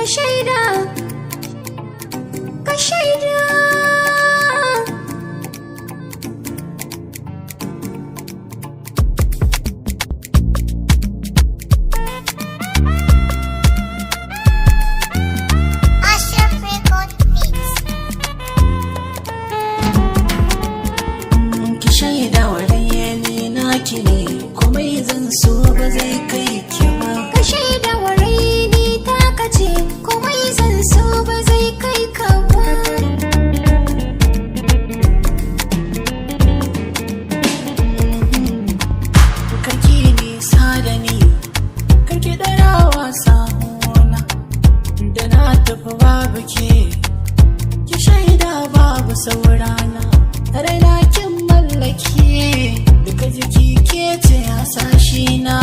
ka shaida, ka shaida. Komai zan so ba zai kai ki ba. Ka shaida wa raini ta kace komai zan so ba zai kai ka ba. Karki nisa da ni, karki dara wasa hona, da na tafi babu ke, ki shaida babu saurana, raina kin mallake. Duka jiki ke ce hasashina,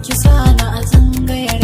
ki sana a zangayar